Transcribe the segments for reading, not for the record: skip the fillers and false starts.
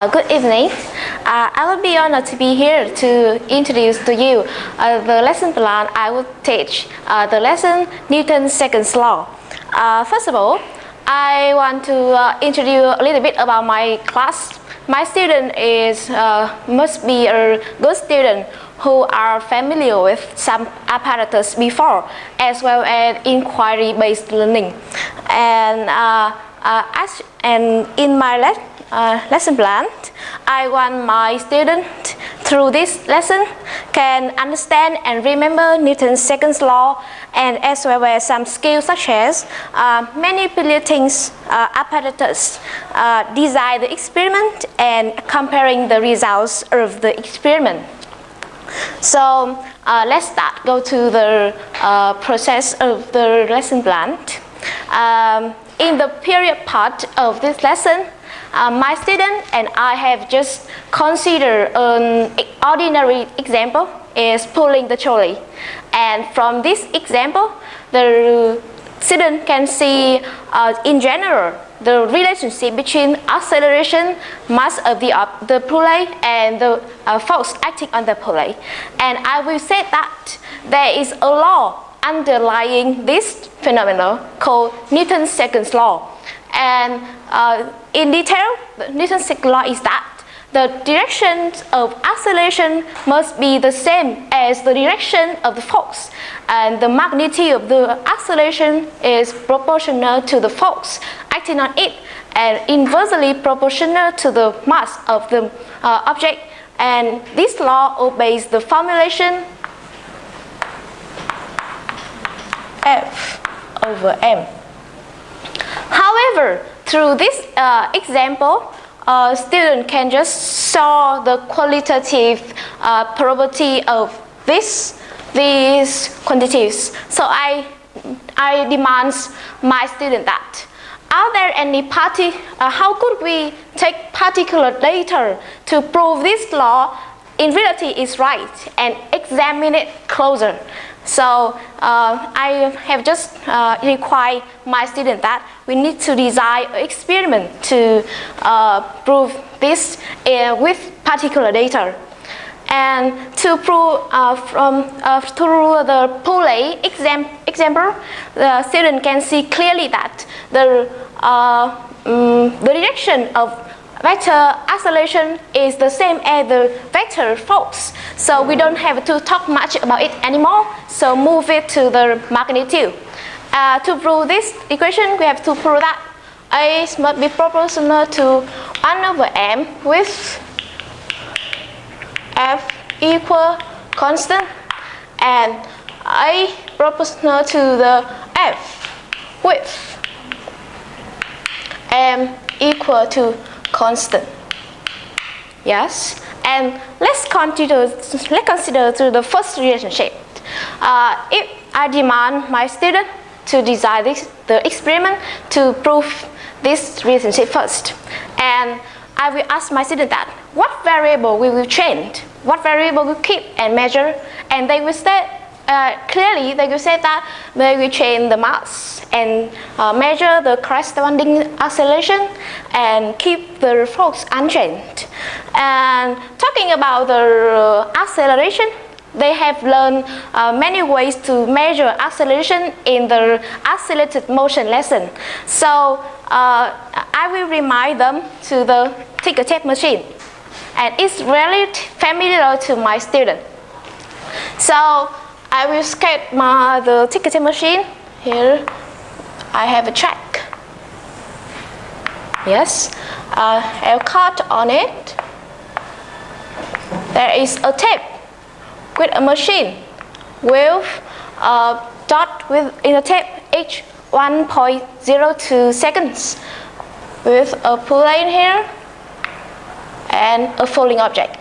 Good evening. I will be honored to be here to introduce to you the lesson plan I will teach, the lesson Newton's second law. First of all, I want to introduce a little bit about my class. My student must be a good student who are familiar with some apparatus before, as well as inquiry-based learning. And in my lesson plan, I want my student through this lesson can understand and remember Newton's second law, and as well as some skills such as manipulating apparatus, design the experiment, and comparing the results of the experiment. So let's start. Go to the process of the lesson plan. In the period part of this lesson, my student and I have just considered an ordinary example is pulling the trolley. And from this example, the student can see in general the relationship between acceleration, mass of the pulley, and the force acting on the pulley. And I will say that there is a law underlying this phenomenon called Newton's second law. And in detail, Newton's second law is that the direction of acceleration must be the same as the direction of the force, and the magnitude of the acceleration is proportional to the force acting on it, and inversely proportional to the mass of the object. And this law obeys the formulation F over m. However, through this example, a student can just show the qualitative property of these quantities. So I demand my student that, are there any how could we take particular data to prove this law in reality is right and examine it closer? So I have just required my student that we need to design an experiment to prove this with particular data. And to prove through the pulley example, the student can see clearly that the direction of vector acceleration is the same as the vector force. So we don't have to talk much about it anymore. So move it to the magnitude. To prove this equation, we have to prove that A must be proportional to 1 over m with F equal constant, and A proportional to the F with m equal to constant. Yes, and let's consider to the first relationship. If I demand my student to design the experiment to prove this relationship first, and I will ask my student that what variable we will change, what variable we keep and measure, and they will say clearly they will say that they will change the mass and measure the corresponding acceleration and keep the force unchanged. And talking about the acceleration, they have learned many ways to measure acceleration in the accelerated motion lesson. So I will remind them to the ticker tape machine, and it's really familiar to my student. So I will sketch the ticker tape machine. Here I have a track. Yes, I'll cut on it. There is a tape with a machine with a dot in the tape each 1.02 seconds, with a pulley in here and a falling object.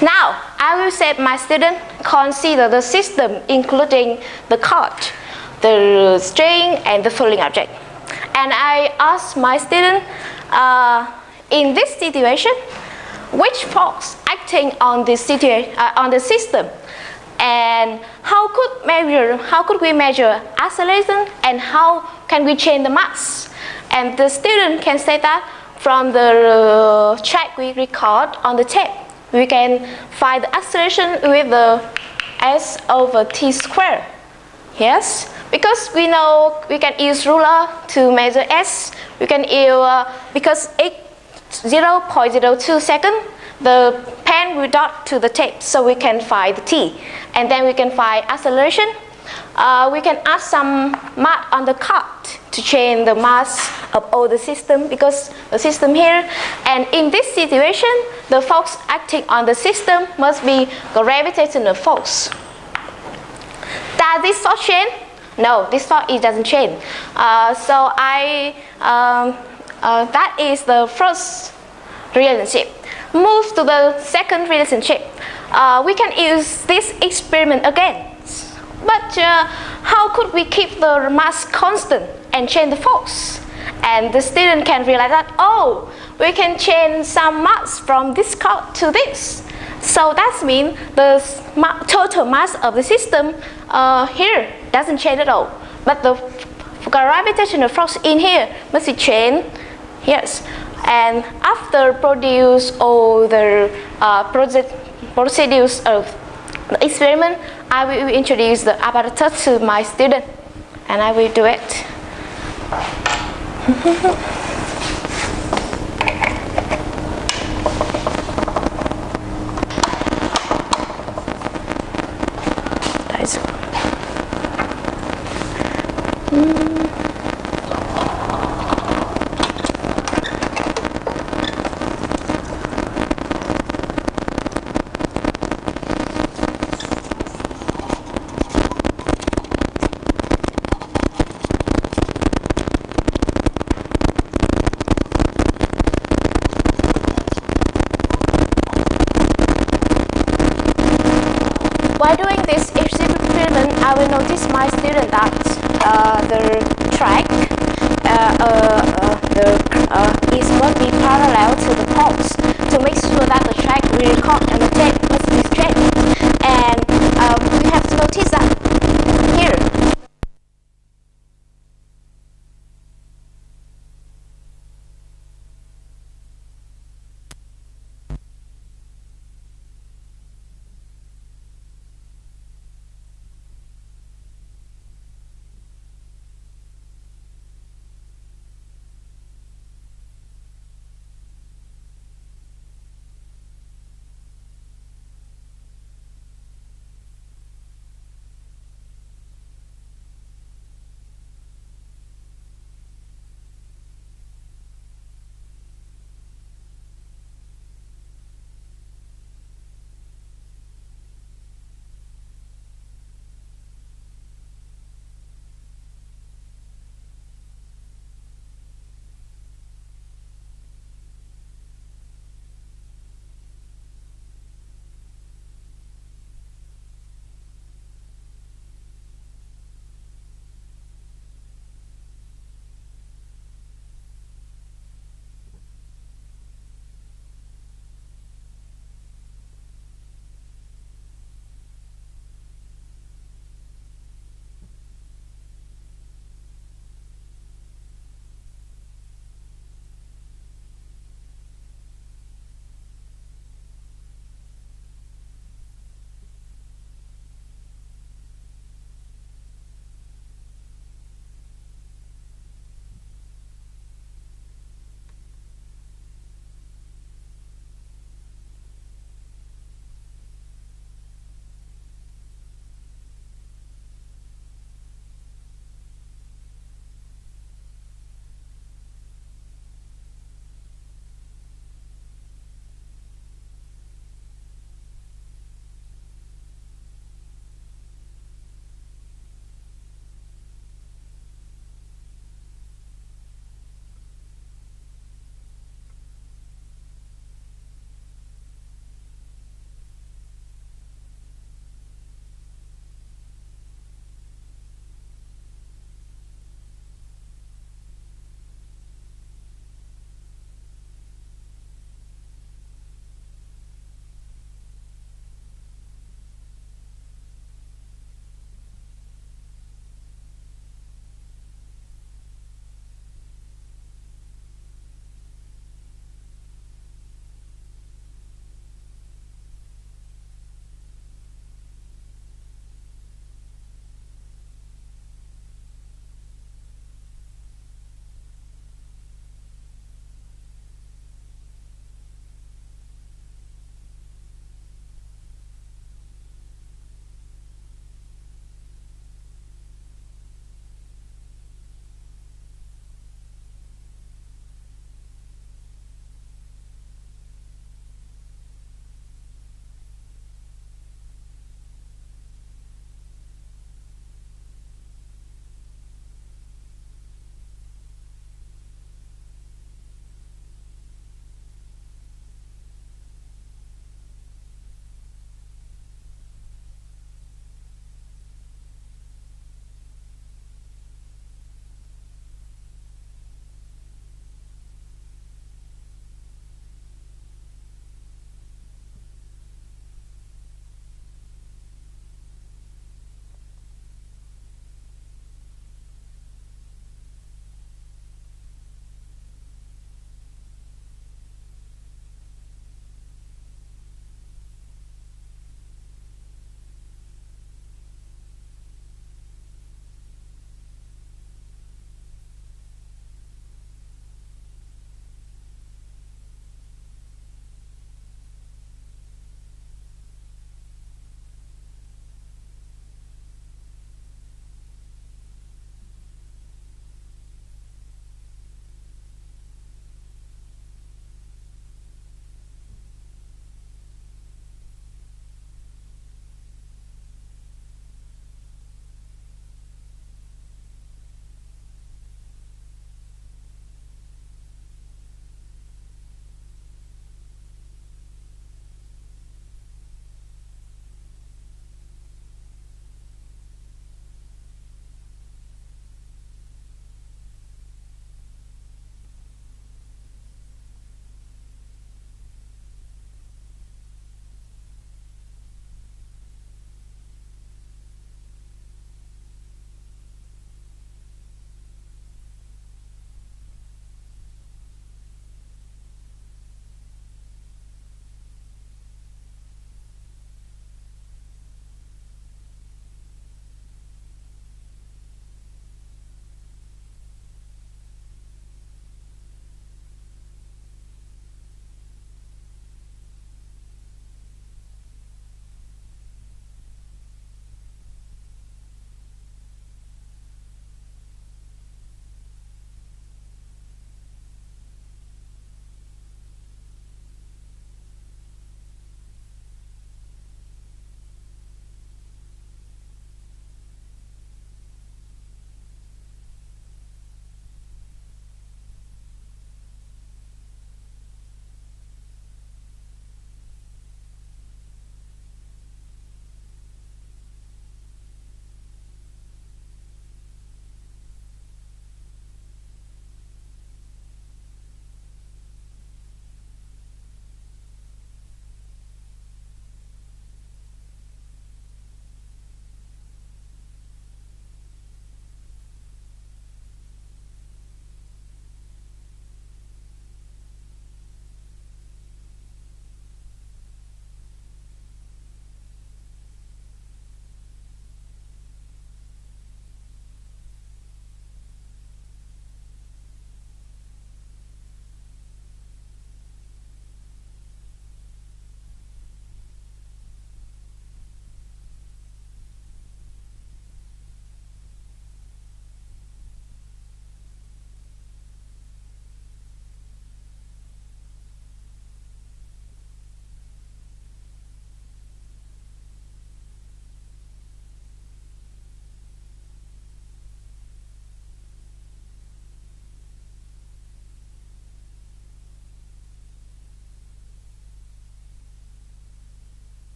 Now I will set my student consider the system including the cord, the string, and the falling object. And I ask my student, in this situation, which force acting on the system, and how could we measure acceleration, and how can we change the mass? And the student can say that from the track we record on the tape, we can find the acceleration with the s over t squared. Yes, because we know we can use ruler to measure s. We can use, because x 0.02 second, the pen will dot to the tape, so we can find the t. And then we can find acceleration. We can add some mass on the cart to change the mass of all the system, because the system here. And in this situation, the force acting on the system must be gravitational force. Does this force change? No, this force it doesn't change. So that is the first relationship. Move to the second relationship. We can use this experiment again. But how could we keep the mass constant and change the force? And the student can realize that, oh, we can change some mass from this card to this. So that means the total mass of the system here doesn't change at all. But the gravitational force in here must be changed. Yes. And after produce all the procedures of the experiment, I will introduce the apparatus to my student, and I will do it. While doing this experiment, I will notice my student that the track,